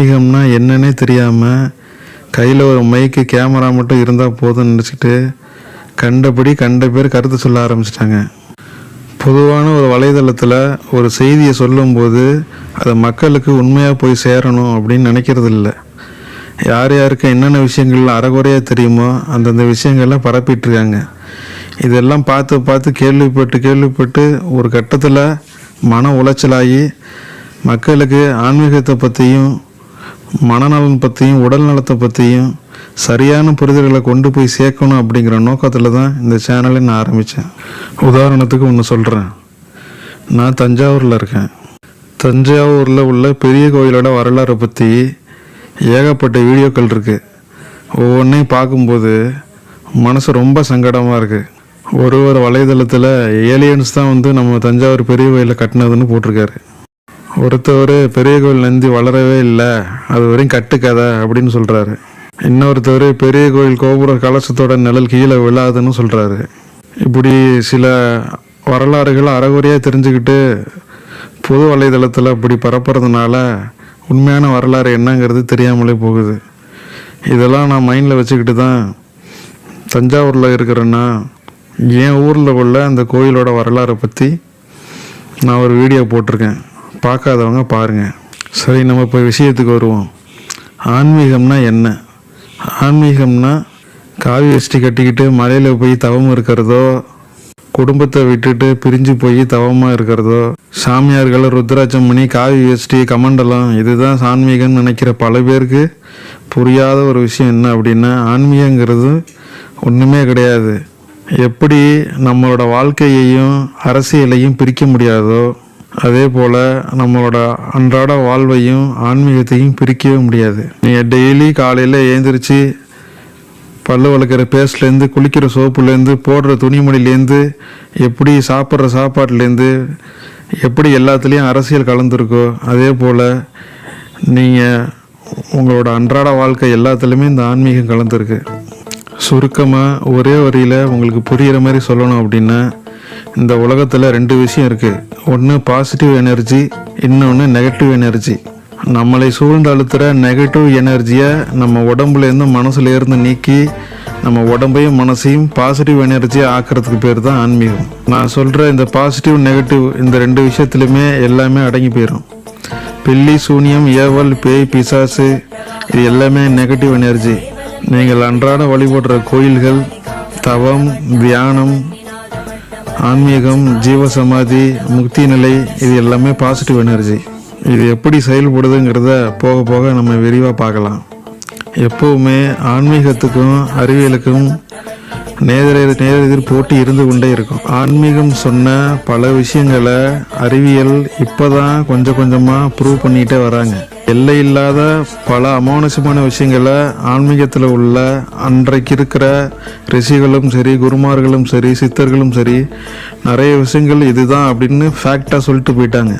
ஆன்மீகம்னா என்னன்னே தெரியாமல் கையில் ஒரு மைக்கு கேமரா மட்டும் இருந்தால் போதும்னு நினச்சிட்டு கண்ட பேர் கருத்து சொல்ல ஆரம்பிச்சிட்டாங்க. பொதுவான ஒரு வலைதளத்தில் ஒரு செய்தியை சொல்லும்போது அது மக்களுக்கு உண்மையாக போய் சேரணும் அப்படின்னு நினைக்கிறது இல்லை. யார் யாருக்கு என்னென்ன விஷயங்கள் அறகுறையாக தெரியுமோ அந்தந்த விஷயங்கள்லாம் பரப்பிட்டுருக்காங்க. இதெல்லாம் பார்த்து கேள்விப்பட்டு ஒரு கட்டத்தில் மன உளைச்சலாகி மக்களுக்கு ஆன்மீகத்தை பற்றியும் மனநலன் பற்றியும் உடல் நலத்தை பற்றியும் சரியான புரிதல்களை கொண்டு போய் சேர்க்கணும் அப்படிங்கிற நோக்கத்தில் தான் இந்த சேனலை நான் ஆரம்பித்தேன். உதாரணத்துக்கு ஒன்று சொல்கிறேன். நான் தஞ்சாவூரில் இருக்கேன். தஞ்சாவூரில் உள்ள பெரிய கோயிலோட வரலாறை பற்றி ஏகப்பட்ட வீடியோக்கள் இருக்குது. ஒவ்வொன்றையும் பார்க்கும்போது மனசு ரொம்ப சங்கடமாக இருக்குது. ஒரு வலைதளத்தில் ஏலியன்ஸ் தான் நம்ம தஞ்சாவூர் பெரிய கோயிலில் கட்டினதுன்னு போட்டிருக்காரு. ஒருத்தவர் பெரிய கோயில் நந்தி வளரவே இல்லை, அது வரையும் கட்டுக்கதை அப்படின்னு சொல்கிறாரு. இன்னொருத்தவர் பெரிய கோயில் கோபுர கலசத்தோட நிழல் கீழே விழாதுன்னு சொல்கிறாரு. இப்படி சில வரலாறுகள் அறகுறையாக தெரிஞ்சுக்கிட்டு பொது வலைதளத்தில் இப்படி பரப்புறதுனால உண்மையான வரலாறு என்னங்கிறது தெரியாமலே போகுது. இதெல்லாம் நான் மைண்டில் வச்சுக்கிட்டு தான் தஞ்சாவூரில் இருக்கிறேன்னா என் ஊரில் உள்ள அந்த கோயிலோட வரலாறை பற்றி நான் ஒரு வீடியோ போட்டிருக்கேன். பார்க்காதவங்க பாருங்கள். சரி, நம்ம இப்போ விஷயத்துக்கு வருவோம். ஆன்மீகம்னா என்ன? ஆன்மீகம்னா காவி வேஷ்டி கட்டிக்கிட்டு மலையில் போய் தவம் இருக்கிறதோ, குடும்பத்தை விட்டுட்டு பிரிஞ்சு போய் தவமாக இருக்கிறதோ, சாமியார்கள் ருத்ராட்சம் பண்ணி காவி வேஷ்டி கமண்டலம் இதுதான் ஆன்மீகம்னு நினைக்கிற பல பேருக்கு புரியாத ஒரு விஷயம் என்ன அப்படின்னா, ஆன்மீகங்கிறது ஒன்றுமே கிடையாது. எப்படி நம்மளோட வாழ்க்கையையும் அரசியலையும் பிரிக்க முடியாதோ அதே போல் நம்மளோட அன்றாட வாழ்வையும் ஆன்மீகத்தையும் பிரிக்கவே முடியாது. நீங்கள் டெய்லி காலையில் எழுந்திரிச்சு பல்லு வளர்க்குற பேஸ்ட்லேருந்து குளிக்கிற சோப்புலேருந்து போடுற துணிமணிலேருந்து எப்படி சாப்பிட்ற சாப்பாட்டுலேருந்து எப்படி எல்லாத்துலேயும் அரசியல் கலந்துருக்கோ அதே போல் நீங்கள் உங்களோட அன்றாட வாழ்க்கை எல்லாத்துலேயுமே இந்த ஆன்மீகம் கலந்துருக்கு. சுருக்கமாக ஒரே வரியில் உங்களுக்கு புரிகிற மாதிரி சொல்லணும் அப்படின்னா, இந்த உலகத்தில் 2 விஷயம் இருக்குது. ஒன்று பாசிட்டிவ் எனர்ஜி, இன்னொன்று நெகட்டிவ் எனர்ஜி. நம்மளை சூழ்ந்து அழுத்துகிற நெகட்டிவ் எனர்ஜியை நம்ம உடம்புலேருந்து மனசுலேருந்து நீக்கி நம்ம உடம்பையும் மனசையும் பாசிட்டிவ் எனர்ஜியை ஆக்கிறதுக்கு பேர் தான் ஆன்மீகம். நான் சொல்கிற இந்த பாசிட்டிவ் நெகட்டிவ் இந்த 2 விஷயத்துலையுமே எல்லாமே அடங்கி போயிடும். பில்லி சூனியம் ஏவல் பேய் பிசாசு இது எல்லாமே நெகட்டிவ் எனர்ஜி. நீங்கள் அன்றாட வழிபடுற கோயில்கள், தவம், தியானம், ஆன்மீகம், ஜீவசமாதி, முக்தி நிலை இது எல்லாமே பாசிட்டிவ் எனர்ஜி. இது எப்படி செயல்படுதுங்கிறத போக போக நம்ம விரிவாக பார்க்கலாம். எப்போவுமே ஆன்மீகத்துக்கும் அறிவியலுக்கும் நேரெதிர் போட்டி இருந்து கொண்டே இருக்கும். ஆன்மீகம் சொன்ன பல விஷயங்களை அறிவியல் இப்போ தான் கொஞ்சமாக ப்ரூவ் பண்ணிகிட்டே வராங்க. எல்லை இல்லாத பல அமானுஷமான விஷயங்களை ஆன்மீகத்தில் உள்ள அன்றைக்கு இருக்கிற ரிஷிகளும் சரி, குருமார்களும் சரி, சித்தர்களும் சரி நிறைய விஷயங்கள் இதுதான் அப்படின்னு ஃபேக்டாக சொல்லிட்டு போயிட்டாங்க.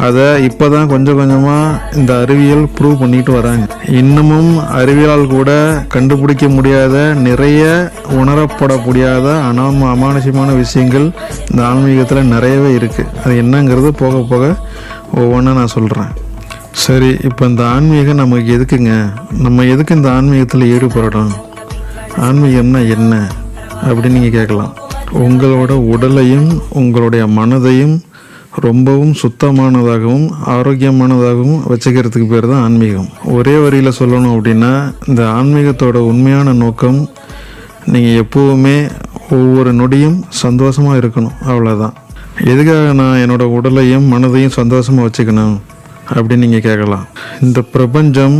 அதை இப்போ தான் கொஞ்சமாக இந்த அறிவியல் ப்ரூவ் பண்ணிட்டு வராங்க. இன்னமும் அறிவியலால் கூட கண்டுபிடிக்க முடியாத நிறைய உணரப்பட முடியாத அமானுஷமான விஷயங்கள் இந்த ஆன்மீகத்தில் நிறையவே இருக்குது. அது என்னங்கிறது போக போக ஒவ்வொன்றா நான் சொல்கிறேன். சரி, இப்போ இந்த ஆன்மீகம் நமக்கு எதுக்குங்க? நம்ம எதுக்கு இந்த ஆன்மீகத்தில் ஈடுபடணும்? ஆன்மீகம்னா என்ன அப்படின்னு நீங்கள் கேட்கலாம். உங்களோட உடலையும் உங்களுடைய மனதையும் ரொம்பவும் சுத்தமானதாகவும் ஆரோக்கியமானதாகவும் வச்சுக்கிறதுக்கு பேர் தான் ஆன்மீகம். ஒரே வரியில் சொல்லணும் அப்படின்னா, இந்த ஆன்மீகத்தோட உண்மையான நோக்கம் நீங்கள் எப்போவுமே ஒவ்வொரு நொடியும் சந்தோஷமாக இருக்கணும், அவ்வளோதான். எதுக்காக நான் என்னோடய உடலையும் மனதையும் சந்தோஷமாக வச்சுக்கணும் அப்படின்னு நீங்கள் கேட்கலாம். இந்த பிரபஞ்சம்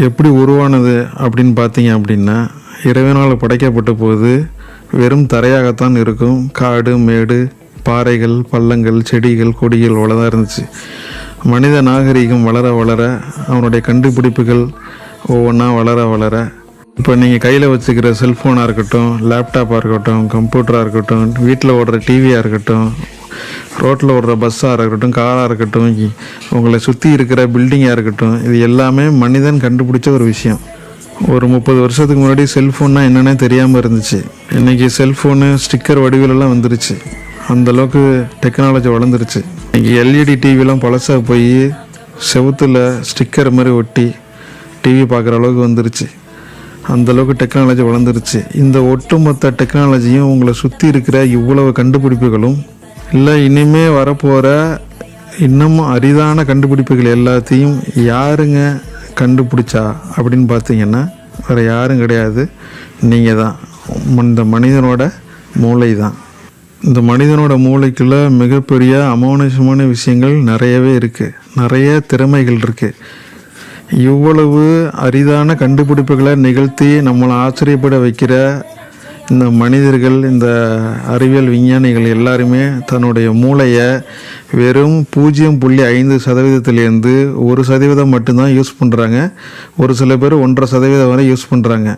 எப்படி உருவானது அப்படின்னு பார்த்தீங்க அப்படின்னா, இறைவனால் படைக்கப்பட்ட போது வெறும் தரையாகத்தான் இருக்கும். காடு மேடு பாறைகள் பள்ளங்கள் செடிகள் கொடிகள் அவ்வளோதான் இருந்துச்சு. மனித நாகரிகம் வளர வளர அவனுடைய கண்டுபிடிப்புகள் ஒவ்வொன்றா வளர இப்போ நீங்கள் கையில் வச்சுக்கிற செல்ஃபோனாக இருக்கட்டும், லேப்டாப்பாக இருக்கட்டும், கம்ப்யூட்டராக இருக்கட்டும், வீட்டில் ஓடுற டிவியாக இருக்கட்டும், ரோட்டில் ஓடுற பஸ்ஸாக இருக்கட்டும், காராக இருக்கட்டும், உங்களை சுற்றி இருக்கிற பில்டிங்காக இருக்கட்டும், இது எல்லாமே மனிதன் கண்டுபிடிச்ச ஒரு விஷயம். ஒரு 30 வருஷத்துக்கு முன்னாடி செல்ஃபோன்னா என்னென்னே தெரியாமல் இருந்துச்சு. இன்றைக்கி செல்ஃபோனு ஸ்டிக்கர் வடிவிலெல்லாம் வந்துருச்சு. அந்தளவுக்கு டெக்னாலஜி வளர்ந்துருச்சு. இன்றைக்கி எல்இடி டிவிலாம் பழசாக போய் செவுத்தில் ஸ்டிக்கர் மாதிரி ஒட்டி டிவி பார்க்குற அளவுக்கு வந்துருச்சு. அந்தளவுக்கு டெக்னாலஜி வளர்ந்துருச்சு. இந்த ஒட்டுமொத்த டெக்னாலஜியும் உங்களை சுற்றி இருக்கிற இவ்வளவு கண்டுபிடிப்புகளும் இல்லை இனிமே வரப்போகிற இன்னமும் அரிதான கண்டுபிடிப்புகள் எல்லாத்தையும் யாருங்க கண்டுபிடிச்சா அப்படின்னு பார்த்தீங்கன்னா வேறு யாரும் கிடையாது, நீங்கள் தான். இந்த மனிதனோட மூளை தான். இந்த மனிதனோட மூளைக்குள்ளே மிகப்பெரிய அமானுஷமான விஷயங்கள் நிறையவே இருக்குது, நிறைய திறமைகள் இருக்குது. இவ்வளவு அரிதான கண்டுபிடிப்புகளை நிகழ்த்தி நம்மளை ஆச்சரியப்பட வைக்கிற இந்த மனிதர்கள், இந்த அறிவியல் விஞ்ஞானிகள் எல்லாருமே தன்னுடைய மூளையை வெறும் 0.5%லேருந்து 1% மட்டும்தான் யூஸ் பண்ணுறாங்க. ஒரு சில பேர் 1.5% வரை யூஸ் பண்ணுறாங்க.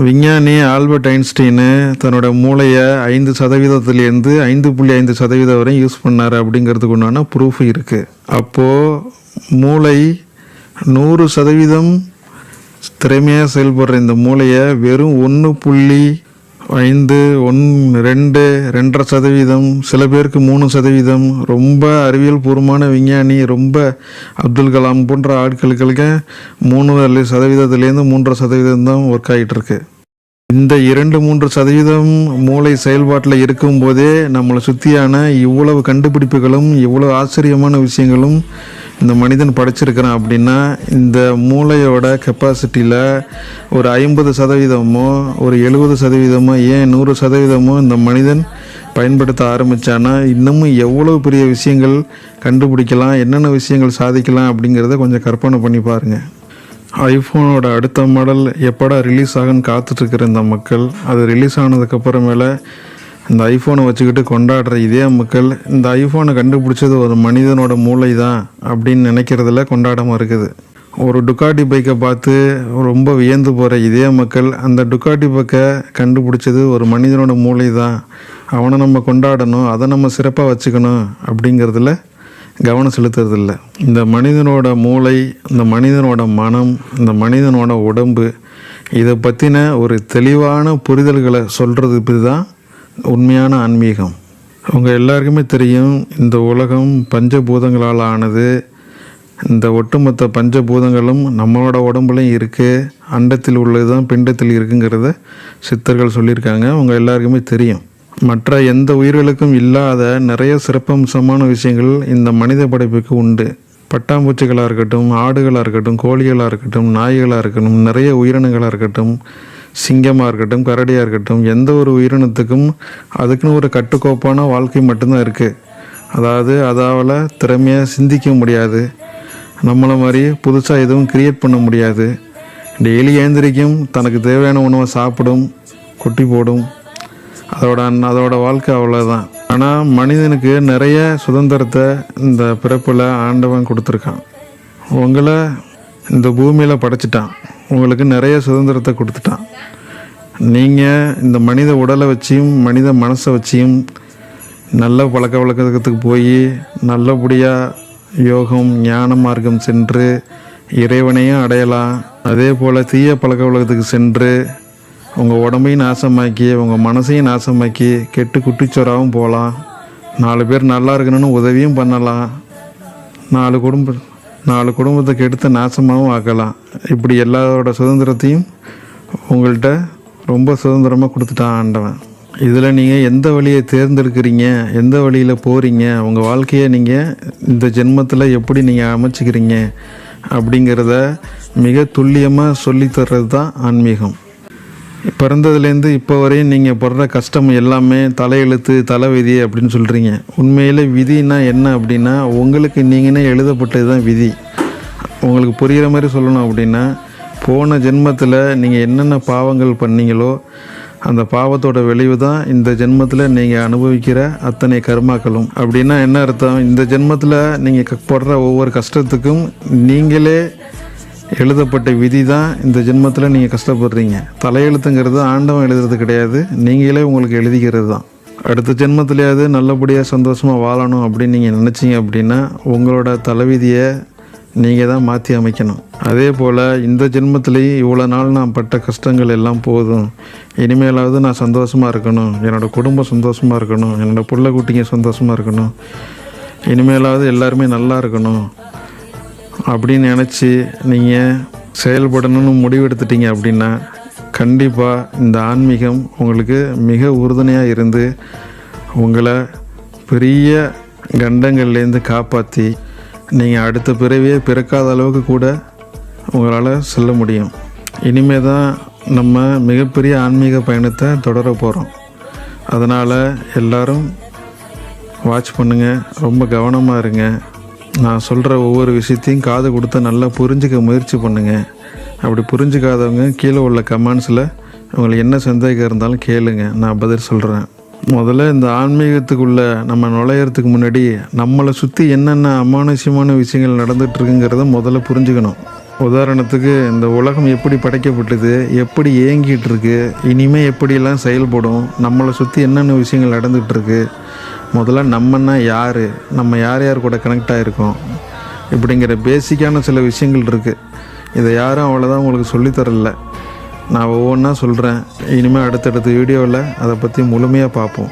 விஞ்ஞானி ஆல்பர்ட் ஐன்ஸ்டீனு தன்னோட மூளையை 5%லேருந்து 5.5% வரை யூஸ் பண்ணார் அப்படிங்கிறதுக்கு உண்டான ப்ரூஃப் இருக்குது. அப்போது மூளை 100% திறமையாக செயல்படுற இந்த மூளையை வெறும் 1.5, 2.5%, சில பேருக்கு 3%, ரொம்ப அறிவியல் பூர்வமான விஞ்ஞானி, ரொம்ப அப்துல் கலாம் போன்ற ஆட்களுக்கு 3%லேருந்து 3.5% தான் ஒர்க் ஆகிட்டுருக்கு. இந்த 2-3% மூளை செயல்பாட்டில் இருக்கும்போதே நம்மளை சுற்றியான இவ்வளவு கண்டுபிடிப்புகளும் இவ்வளவு ஆச்சரியமான விஷயங்களும் இந்த மனிதன் படைச்சிருக்கிறான் அப்படின்னா இந்த மூளையோட கெப்பாசிட்டியில் ஒரு 50%, ஒரு 70%, ஏன் 100% இந்த மனிதன் பயன்படுத்த ஆரம்பித்தானா இன்னமும் எவ்வளோ பெரிய விஷயங்கள் கண்டுபிடிக்கலாம், என்னென்ன விஷயங்கள் சாதிக்கலாம் அப்படிங்கிறத கொஞ்சம் கற்பனை பண்ணி பாருங்கள். ஐஃபோனோட அடுத்த மாடல் எப்படா ரிலீஸ் ஆகுன்னு காத்துட்ருக்கிற இந்த மக்கள், அது ரிலீஸ் ஆனதுக்கப்புறமேல இந்த ஐஃபோனை வச்சுக்கிட்டு கொண்டாடுற இதே மக்கள் இந்த ஐஃபோனை கண்டுபிடிச்சது ஒரு மனிதனோட மூளை தான் அப்படின்னு நினைக்கிறதுல கொண்டாடாமல் இருக்குது. ஒரு டுக்காட்டி பைக்கை பார்த்து ரொம்ப வியந்து போகிற இதே மக்கள் அந்த டுக்காட்டி பைக்கை கண்டுபிடிச்சது ஒரு மனிதனோட மூளை தான், அவனை நம்ம கொண்டாடணும், அதை நம்ம சிறப்பாக வச்சுக்கணும் அப்படிங்கிறதுல கவனம் செலுத்துறதில்ல. இந்த மனிதனோட மூளை, இந்த மனிதனோட மனம், இந்த மனிதனோட உடம்பு, இதை பற்றின ஒரு தெளிவான புரிதல்களை சொல்கிறது தான் உண்மையான ஆன்மீகம். அவங்க எல்லாருக்குமே தெரியும் இந்த உலகம் பஞ்சபூதங்களால் ஆனது. இந்த ஒட்டுமொத்த பஞ்சபூதங்களும் நம்மளோட உடம்புலையும் இருக்குது, அண்டத்தில் உள்ளது தான் பிண்டத்தில் இருக்குங்கிறத சித்தர்கள் சொல்லியிருக்காங்க. அவங்க எல்லாருக்குமே தெரியும். மற்ற எந்த உயிர்களுக்கும் இல்லாத நிறைய சிறப்பம்சமான விஷயங்கள் இந்த மனித படைப்புக்கு உண்டு. பட்டாம்பூச்சிகளாக இருக்கட்டும், ஆடுகளாக இருக்கட்டும், கோழிகளாக இருக்கட்டும், நாய்களாக இருக்கட்டும், நிறைய உயிரினங்களாக இருக்கட்டும், சிங்கமாக இருக்கட்டும், கரடியாக இருக்கட்டும், எந்த ஒரு உயிரினத்துக்கும் அதுக்குன்னு ஒரு கட்டுக்கோப்பான வாழ்க்கை மட்டும்தான் இருக்குது. அதால் திறமையாக சிந்திக்க முடியாது, நம்மளை மாதிரி புதுசாக எதுவும் கிரியேட் பண்ண முடியாது. டெய்லி எழுந்திரிக்கும், தனக்கு தேவையான உணவை சாப்பிடும், குட்டி போடும், அதோட வாழ்க்கை அவ்வளோதான். ஆனால் மனிதனுக்கு நிறைய சுதந்திரத்தை இந்த பிறப்பில் ஆண்டவன் கொடுத்துருக்கான். உங்களை இந்த பூமியில் படைச்சிட்டான், உங்களுக்கு நிறைய சுதந்திரத்தை கொடுத்துட்டான். நீங்கள் இந்த மனித உடலை வச்சியும் மனித மனசை வச்சியும் நல்ல பழக்க வழக்கத்துக்கு போய் நல்லபடியாக யோகம் ஞான மார்க்கம் சென்று இறைவனையும் அடையலாம். அதே போல் தீய பழக்க வழக்கத்துக்கு சென்று உங்கள் உடம்பையும் நாசமாக்கி உங்கள் மனசையும் நாசமாக்கி கெட்டு குட்டிச்சோராகவும் போகலாம். 4 பேர் நல்லா இருக்கணும்னு உதவியும் பண்ணலாம், 4 குடும்பத்தை கெடுத்து நாசமாகவும் ஆக்கலாம். இப்படி எல்லாரோட சுதந்திரத்தையும் உங்கள்கிட்ட ரொம்ப சுதந்திரமாக கொடுத்துட்டான் ஆண்டவன். இதில் நீங்கள் எந்த வழியை தேர்ந்தெடுக்கிறீங்க, எந்த வழியில் போகிறீங்க, உங்கள் வாழ்க்கையை நீங்கள் இந்த ஜென்மத்தில் எப்படி நீங்கள் அமைச்சிக்கிறீங்க அப்படிங்கிறத மிக துல்லியமாக சொல்லித்தர்றது தான் ஆன்மீகம். பிறந்ததுலேருந்து இப்போ வரையும் நீங்கள் படுற கஷ்டம் எல்லாமே தலையெழுத்து தலைவிதி அப்படின்னு சொல்கிறீங்க. உண்மையில் விதினா என்ன அப்படின்னா உங்களுக்கு நீங்களே எழுதப்பட்டது தான் விதி. உங்களுக்கு புரிகிற மாதிரி சொல்லணும் அப்படின்னா போன ஜென்மத்தில் நீங்கள் என்னென்ன பாவங்கள் பண்ணீங்களோ அந்த பாவத்தோட விளைவு தான் இந்த ஜென்மத்தில் நீங்கள் அனுபவிக்கிற அத்தனை கர்மாக்களும். அப்படின்னா என்ன அர்த்தம், இந்த ஜென்மத்தில் நீங்கள் படுற ஒவ்வொரு கஷ்டத்துக்கும் நீங்களே எழுதப்பட்ட விதி தான் இந்த ஜென்மத்தில் நீங்கள் கஷ்டப்படுறீங்க. தலையெழுத்துங்கிறது ஆண்டவன் எழுதுறது கிடையாது, நீங்களே உங்களுக்கு எழுதிக்கிறது தான். அடுத்த ஜென்மத்திலேயாவது நல்லபடியாக சந்தோஷமாக வாழணும் அப்படின்னு நீங்கள் நினச்சிங்க அப்படின்னா உங்களோட தலைவிதியை நீங்கள் தான் மாற்றி அமைக்கணும். அதே போல் இந்த ஜென்மத்திலேயும் இவ்வளோ நாள் நான் பட்ட கஷ்டங்கள் எல்லாம் போதும், இனிமேலாவது நான் சந்தோஷமாக இருக்கணும், என்னோடய குடும்பம் சந்தோஷமாக இருக்கணும், என்னோடய பிள்ளை குட்டிங்க சந்தோஷமாக இருக்கணும், இனிமேலாவது எல்லாருமே நல்லா இருக்கணும், அப்படின்னு நினச்சி நீங்கள் செயல்படணும்னு முடிவெடுத்துட்டீங்க அப்படின்னா கண்டிப்பாக இந்த ஆன்மீகம் உங்களுக்கு மிக உறுதுணையாக இருந்து உங்களை பெரிய கண்டங்கள்லேருந்து காப்பாற்றி நீங்கள் அடுத்த பிறவியே பிறக்காத அளவுக்கு கூட உங்களால் செல்ல முடியும். இனிமே தான் நம்ம மிகப்பெரிய ஆன்மீக பயணத்தை தொடர போகிறோம். அதனால் எல்லோரும் வாட்ச் பண்ணுங்கள், ரொம்ப கவனமாக இருங்க. நான் சொல்கிற ஒவ்வொரு விஷயத்தையும் காது கொடுத்து நல்லா புரிஞ்சுக்க முயற்சி பண்ணுங்கள். அப்படி புரிஞ்சுக்காதவங்க கீழே உள்ள கமெண்ட்ஸில் உங்களுக்கு என்ன சந்தேகம் இருந்தாலும் கேளுங்க, நான் பதில் சொல்கிறேன். முதல்ல இந்த ஆன்மீகத்துக்குள்ளே நம்ம நுழையிறதுக்கு முன்னாடி நம்மளை சுற்றி என்னென்ன அமானுஷ்யமான விஷயங்கள் நடந்துகிட்ருக்குங்கிறத முதல்ல புரிஞ்சுக்கணும். உதாரணத்துக்கு இந்த உலகம் எப்படி படைக்கப்பட்டது, எப்படி இயங்கிட்டு இருக்கு, இனிமேல் எப்படியெல்லாம் செயல்படும், நம்மளை சுற்றி என்னென்ன விஷயங்கள் நடந்துகிட்ருக்கு, முதல்ல நம்மன்னா யார், நம்ம யார் யார் கூட கனெக்ட் ஆகிருக்கோம், இப்படிங்கிற பேசிக்கான சில விஷயங்கள் இருக்குது. இதை யாரும் அவ்வளோதான் உங்களுக்கு சொல்லித்தரல. நான் ஒவ்வொன்றா சொல்கிறேன். இனிமேல் அடுத்தடுத்த வீடியோவில் அதை பற்றி முழுமையாக பார்ப்போம்.